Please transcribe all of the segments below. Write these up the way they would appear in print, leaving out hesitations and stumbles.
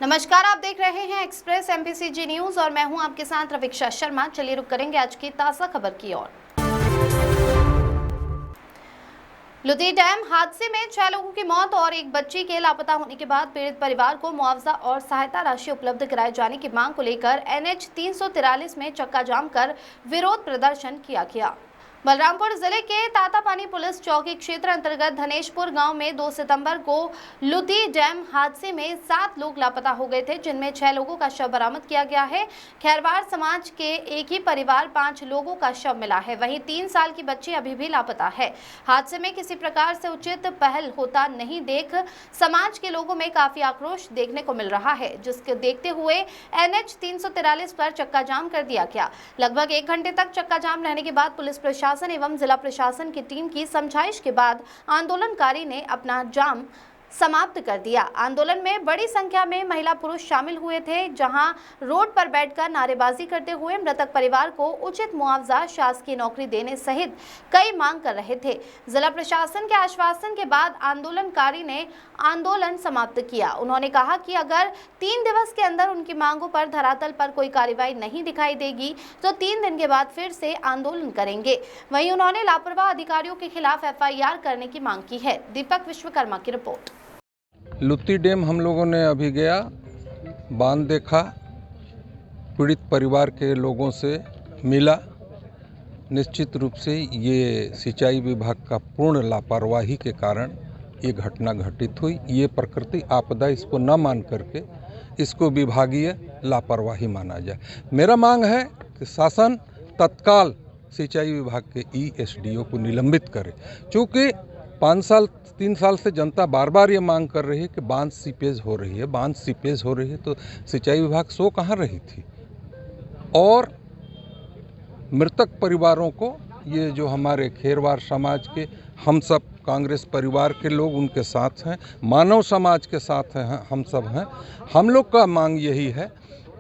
नमस्कार, आप देख रहे हैं एक्सप्रेस एमपीसीजी न्यूज और मैं हूं आपके साथ रवीक्षा शर्मा। चलिए रुक करेंगे आज की ताजा खबर की ओर। लुती डैम हादसे में 6 लोगों की मौत और एक बच्ची के लापता होने के बाद पीड़ित परिवार को मुआवजा और सहायता राशि उपलब्ध कराए जाने की मांग को लेकर NH 343 में चक्का जाम कर विरोध प्रदर्शन किया गया। बलरामपुर जिले के तातापानी पुलिस चौकी क्षेत्र अंतर्गत धनेशपुर गांव में 2 सितंबर को लुती डैम हादसे में 7 लोग लापता हो गए थे, जिनमें 6 लोगों का शव बरामद किया गया है। खैरवार समाज के एक ही परिवार 5 लोगों का शव मिला है, वहीं 3 साल की बच्ची अभी भी लापता है। हादसे में किसी प्रकार से उचित पहल होता नहीं देख समाज के लोगों में काफी आक्रोश देखने को मिल रहा है, जिसके देखते हुए NH 343 पर चक्का जाम कर दिया गया। लगभग 1 घंटे तक चक्का जाम रहने के बाद पुलिस प्रशासन एवं जिला प्रशासन की टीम की समझाइश के बाद आंदोलनकारी ने अपना जाम समाप्त कर दिया। आंदोलन में बड़ी संख्या में महिला पुरुष शामिल हुए थे, जहां रोड पर बैठकर नारेबाजी करते हुए मृतक परिवार को उचित मुआवजा, शासकीय नौकरी देने सहित कई मांग कर रहे थे। जिला प्रशासन के आश्वासन के बाद आंदोलनकारी ने आंदोलन समाप्त किया। उन्होंने कहा कि अगर 3 दिवस के अंदर उनकी मांगों पर धरातल पर कोई कार्रवाई नहीं दिखाई देगी तो 3 दिन के बाद फिर से आंदोलन करेंगे। वहीं उन्होंने लापरवाह अधिकारियों के खिलाफ FIR करने की मांग की है। दीपक विश्वकर्मा की रिपोर्ट। लुती डैम हम लोगों ने अभी गया, बांध देखा, पीड़ित परिवार के लोगों से मिला। निश्चित रूप से ये सिंचाई विभाग का पूर्ण लापरवाही के कारण ये घटना घटित हुई। ये प्रकृति आपदा इसको न मान करके इसको विभागीय लापरवाही माना जाए। मेरा मांग है कि शासन तत्काल सिंचाई विभाग के ESDO को निलंबित करे, चूँकि 3 साल से जनता बार बार ये मांग कर रही है कि बांध सीपेज हो रही है, बांध सीपेज हो रही है, तो सिंचाई विभाग सो कहाँ रही थी। और मृतक परिवारों को, ये जो हमारे खेरवार समाज के हम सब कांग्रेस परिवार के लोग उनके साथ हैं, मानव समाज के साथ हैं, हम सब हैं। हम लोग का मांग यही है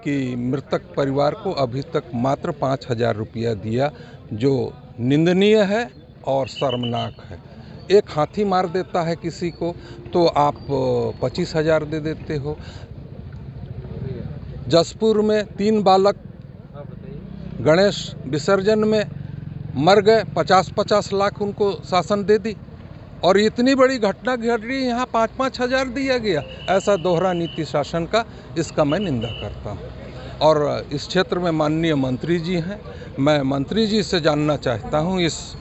कि मृतक परिवार को अभी तक मात्र 5,000 रुपया दिया, जो निंदनीय है और शर्मनाक है। एक हाथी मार देता है किसी को तो आप 25,000 दे देते हो। जसपुर में 3 बालक गणेश विसर्जन में मर गए, 50-50 लाख उनको शासन दे दी, और इतनी बड़ी घटना घट रही, यहाँ 5-5 हज़ार दिया गया। ऐसा दोहरा नीति शासन का, इसका मैं निंदा करता हूँ। और इस क्षेत्र में माननीय मंत्री जी हैं, मैं मंत्री जी से जानना चाहता हूँ इस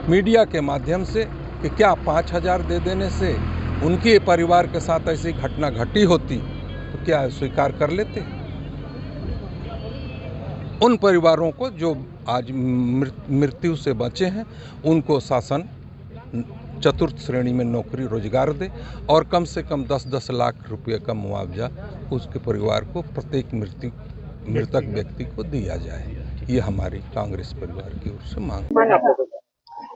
मीडिया के माध्यम से कि क्या 5,000 दे देने से उनके परिवार के साथ ऐसी घटना घटी होती तो क्या स्वीकार कर लेते। उन परिवारों को जो आज मृत्यु से बचे हैं उनको शासन चतुर्थ श्रेणी में नौकरी रोजगार दे और कम से कम 10-10 लाख रुपये का मुआवजा उसके परिवार को, प्रत्येक मृतक व्यक्ति को दिया जाए। ये हमारी कांग्रेस परिवार की ओर से मांग।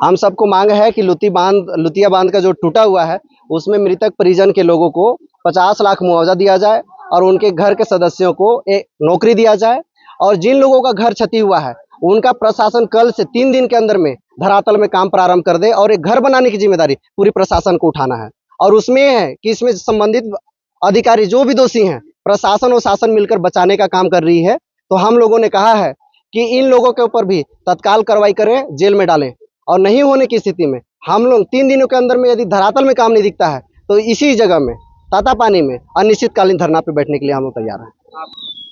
हम सबको मांग है कि लुतिया बांध का जो टूटा हुआ है उसमें मृतक परिजन के लोगों को 50 लाख मुआवजा दिया जाए और उनके घर के सदस्यों को एक नौकरी दिया जाए। और जिन लोगों का घर क्षति हुआ है उनका प्रशासन कल से 3 दिन के अंदर में धरातल में काम प्रारंभ कर दे और एक घर बनाने की जिम्मेदारी पूरी प्रशासन को उठाना है। और उसमें है कि इसमें संबंधित अधिकारी जो भी दोषी हैं, प्रशासन और शासन मिलकर बचाने का काम कर रही है। तो हम लोगों ने कहा है कि इन लोगों के ऊपर भी तत्काल कार्रवाई करें, जेल में डालें, और नहीं होने की स्थिति में हम लोग 3 दिनों के अंदर में यदि धरातल में काम नहीं दिखता है तो इसी जगह में तातापानी में अनिश्चितकालीन धरना पे बैठने के लिए हम लोग तैयार हैं।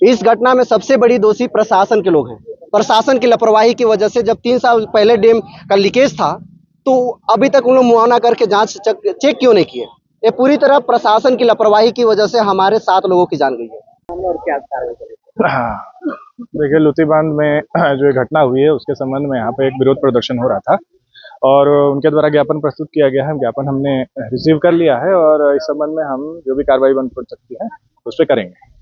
इस घटना में सबसे बड़ी दोषी प्रशासन के लोग हैं। प्रशासन की लापरवाही की वजह से जब 3 साल पहले डैम का लीकेज था तो अभी तक उन लोग मुआयना करके जांच चेक क्यों नहीं किए। ये पूरी तरह प्रशासन की लापरवाही की वजह से हमारे 7 लोगों की जान गई है। देखिए, लुती बांध में जो घटना हुई है उसके संबंध में यहाँ पे एक विरोध प्रदर्शन हो रहा था और उनके द्वारा ज्ञापन प्रस्तुत किया गया है। ज्ञापन हमने रिसीव कर लिया है और इस संबंध में हम जो भी कार्रवाई बन पड़ सकती है उस पर करेंगे।